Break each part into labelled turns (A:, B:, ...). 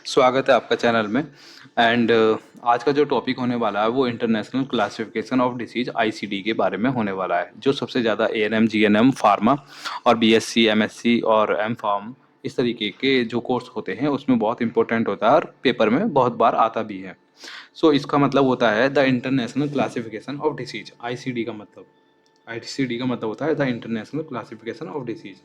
A: स्वागत है आपका चैनल में। एंड आज का जो टॉपिक होने वाला है वो international classification of disease ICD के बारे में होने वाला है, जो सबसे ज़्यादा एएनएम जीएनएम फार्मा और बीएससी एमएससी और एम फार्म इस तरीके के जो कोर्स होते हैं उसमें बहुत इंपॉर्टेंट होता है और पेपर में बहुत बार आता भी है। सो इसका मतलब होता है the international classification of disease. ICD का मतलब होता है the international classification of disease.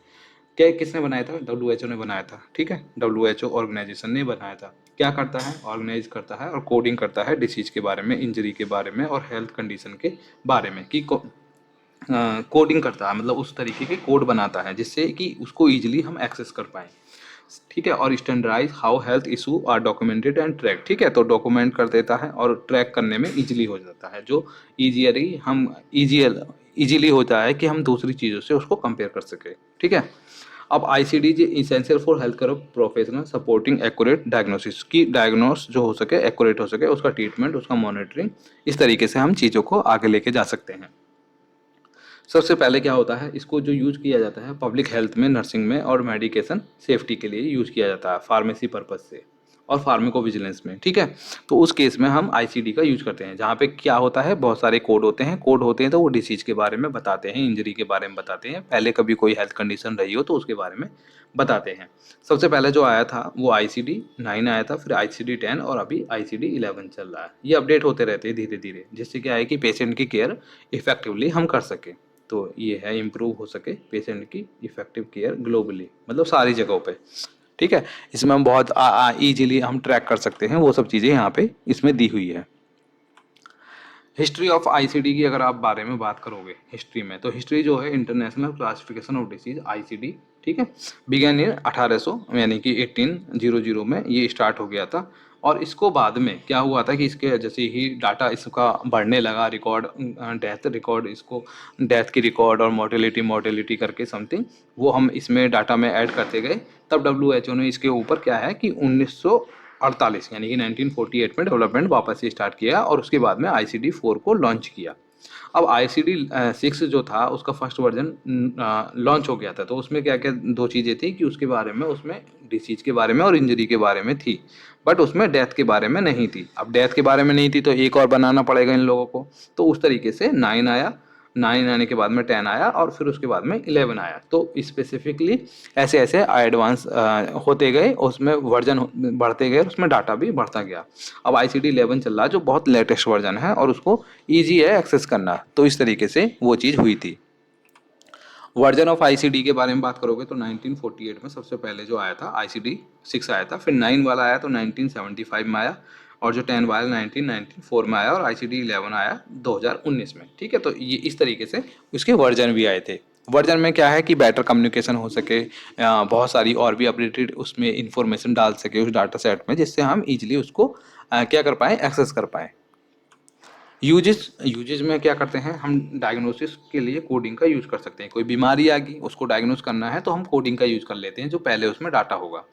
A: क्या किसने बनाया था? डब्ल्यू ने बनाया था। ठीक है, डब्ल्यू ऑर्गेनाइजेशन ने बनाया था। क्या करता है? ऑर्गेनाइज करता है और कोडिंग करता है डिसीज के बारे में, इंजरी के बारे में और हेल्थ कंडीशन के बारे में कि कोडिंग करता है, मतलब उस तरीके के कोड बनाता है जिससे कि उसको ईजिली हम एक्सेस कर पाएँ। ठीक है, और standardize how health issue are documented and track. ठीक है, तो डॉक्यूमेंट कर देता है और ट्रैक करने में इजीली हो जाता है, जो ईजियरी हम इजीली होता है कि हम दूसरी चीज़ों से उसको कंपेयर कर सकें। ठीक है, अब ICD essential for health care professional supporting accurate diagnosis, की डायग्नोस जो हो सके, एक्यूरेट हो सके, उसका ट्रीटमेंट, उसका मॉनिटरिंग, इस तरीके से हम चीज़ों को आगे लेके जा सकते हैं। सबसे पहले क्या होता है, इसको जो यूज किया जाता है पब्लिक हेल्थ में, नर्सिंग में और मेडिकेशन सेफ्टी के लिए यूज किया जाता है, फार्मेसी पर्पज से और फार्मिको विजिलेंस में। ठीक है, तो उस केस में हम आईसीडी का यूज करते हैं, जहाँ पे क्या होता है, बहुत सारे कोड होते हैं तो वो डिसीज के बारे में बताते हैं, इंजरी के बारे में बताते हैं, पहले कभी कोई हेल्थ कंडीशन रही हो तो उसके बारे में बताते हैं। सबसे पहले जो आया था वो आईसीडी 9 आया था, फिर आईसीडी 10 और अभी आईसीडी 11 चल रहा है। ये अपडेट होते रहते हैं धीरे धीरे, जिससे क्या है कि पेशेंट की केयर इफेक्टिवली हम कर सकें। तो ये है इम्प्रूव हो सके पेशेंट की इफेक्टिव केयर ग्लोबली, मतलब सारी जगहों पे। ठीक है, इसमें हम बहुत इजीली हम ट्रैक कर सकते हैं, वो सब चीज़ें यहाँ पे इसमें दी हुई है। हिस्ट्री ऑफ आईसीडी की अगर आप बारे में बात करोगे हिस्ट्री में, तो हिस्ट्री जो है international classification of disease ICD, ठीक है, बिगेन इन 1800 यानी कि 1800 में ये स्टार्ट हो गया था। और इसको बाद में क्या हुआ था कि इसके जैसे ही डाटा इसका बढ़ने लगा, रिकॉर्ड, डेथ रिकॉर्ड, इसको डेथ की रिकॉर्ड और मोर्टेलिटी करके समथिंग, वो हम इसमें डाटा में ऐड करते गए। तब डब्ल्यू ने इसके ऊपर क्या है कि 1948 यानी कि 1948 में डेवलपमेंट वापस से स्टार्ट किया और उसके बाद में आईसीडी 4 को लॉन्च किया। अब आईसीडी 6 जो था उसका फर्स्ट वर्जन लॉन्च हो गया था, तो उसमें क्या क्या दो चीज़ें थी कि उसके बारे में, उसमें डिसीज के बारे में और इंजरी के बारे में थी, बट उसमें डेथ के बारे में नहीं थी। अब डेथ के बारे में नहीं थी तो एक और बनाना पड़ेगा इन लोगों को, तो उस तरीके से 9 आया, 9 आने के बाद में 10 आया और फिर उसके बाद में 11 आया। तो स्पेसिफिकली ऐसे ऐसे एडवांस होते गए, उसमें वर्जन बढ़ते गए, उसमें डाटा भी बढ़ता गया। अब आईसीडी 11 चल रहा है जो बहुत लेटेस्ट वर्जन है और उसको ईजी है एक्सेस करना, तो इस तरीके से वो चीज़ हुई थी। वर्जन ऑफ आईसीडी के बारे में बात करोगे तो 1948 में सबसे पहले जो आया था आईसीडी 6 आया था, फिर 9 वाला आया तो 1975 में आया, और जो 10 वाला 1994 में आया, और आईसीडी 11 आया 2019 में। ठीक है, तो ये इस तरीके से उसके वर्जन भी आए थे। वर्जन में क्या है कि बेटर कम्युनिकेशन हो सके, बहुत सारी और भी अपडेटेड उसमें इंफॉर्मेशन डाल सके उस डाटा सेट में, जिससे हम इजीली उसको क्या कर पाएँ, एक्सेस कर पाएँ। यूजेस यूजेस में क्या करते हैं हम, डायग्नोसिस के लिए कोडिंग का यूज़ कर सकते हैं। कोई बीमारी आ गई, उसको डायग्नोस करना है तो हम कोडिंग का यूज़ कर लेते हैं, जो पहले उसमें डाटा होगा।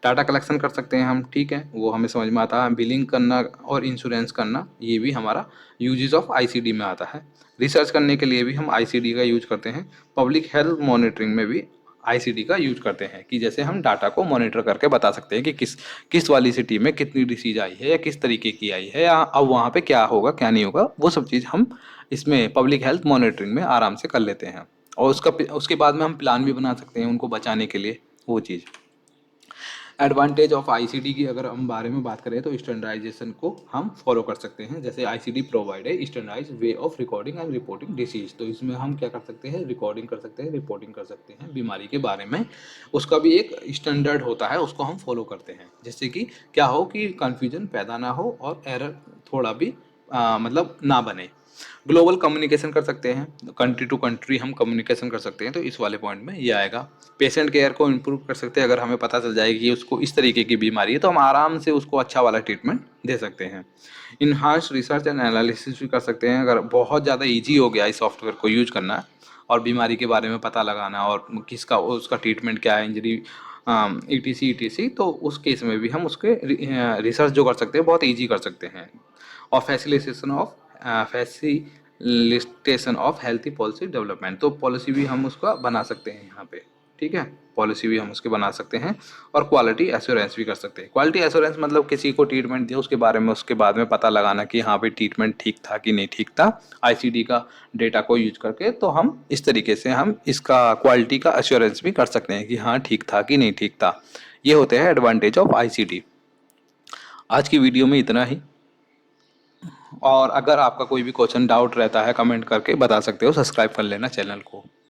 A: डाटा कलेक्शन कर सकते हैं हम, ठीक है, वो हमें समझ में आता है। बिलिंग करना और इंश्योरेंस करना, ये भी हमारा यूजेस ऑफ आईसीडी में आता है। रिसर्च करने के लिए भी हम आईसीडी का यूज करते हैं। पब्लिक हेल्थ मॉनिटरिंग में भी आईसीडी का यूज करते हैं, कि जैसे हम डाटा को मॉनिटर करके बता सकते हैं कि किस किस वाली सिटी में कितनी डिसीज आई है या किस तरीके की आई है, या अब वहाँ पे क्या होगा क्या नहीं होगा, वो सब चीज़ हम इसमें पब्लिक हेल्थ मॉनिटरिंग में आराम से कर लेते हैं। और उसके बाद में हम प्लान भी बना सकते हैं उनको बचाने के लिए, वो चीज़। एडवांटेज ऑफ आईसीडी की अगर हम बारे में बात करें तो स्टैंडर्डाइजेशन को हम फॉलो कर सकते हैं। जैसे आईसीडी प्रोवाइड है standardize way of recording and reporting disease, तो इसमें हम क्या कर सकते हैं, रिकॉर्डिंग कर सकते हैं, रिपोर्टिंग कर सकते हैं बीमारी के बारे में। उसका भी एक स्टैंडर्ड होता है, उसको हम फॉलो करते हैं, जिससे कि क्या हो कि कन्फ्यूजन पैदा ना हो और एरर थोड़ा भी मतलब ना बने। ग्लोबल कम्युनिकेशन कर सकते हैं, कंट्री टू कंट्री हम कम्युनिकेशन कर सकते हैं, तो इस वाले पॉइंट में ये आएगा। पेशेंट केयर को इम्प्रूव कर सकते हैं, अगर हमें पता चल जाए कि उसको इस तरीके की बीमारी है तो हम आराम से उसको अच्छा वाला ट्रीटमेंट दे सकते हैं। इन्हांस रिसर्च एंड एनालिसिस भी कर सकते हैं, अगर बहुत ज़्यादा ईजी हो गया इस सॉफ्टवेयर को यूज करना और बीमारी के बारे में पता लगाना और किसका उसका ट्रीटमेंट क्या है, इंजरी ईटीसी, तो उस केस में भी हम उसके रिसर्च जो कर सकते हैं बहुत ईजी कर सकते हैं। और facilitation of healthy policy development, तो पॉलिसी भी हम उसका बना सकते हैं यहाँ पे। ठीक है। पॉलिसी भी हम उसके बना सकते हैं और क्वालिटी एश्योरेंस भी कर सकते हैं। क्वालिटी एश्योरेंस मतलब किसी को ट्रीटमेंट दिया उसके बारे में उसके बाद में पता लगाना कि हाँ भाई ट्रीटमेंट ठीक था कि नहीं ठीक था, आईसीडी का डेटा को यूज करके। तो हम इस तरीके से हम इसका क्वालिटी का एश्योरेंस भी कर सकते हैं कि हाँ ठीक था कि नहीं ठीक था। ये होते हैं एडवांटेज ऑफ आईसीडी। आज की वीडियो में इतना ही, और अगर आपका कोई भी क्वेश्चन डाउट रहता है कमेंट करके बता सकते हो, सब्सक्राइब कर लेना चैनल को।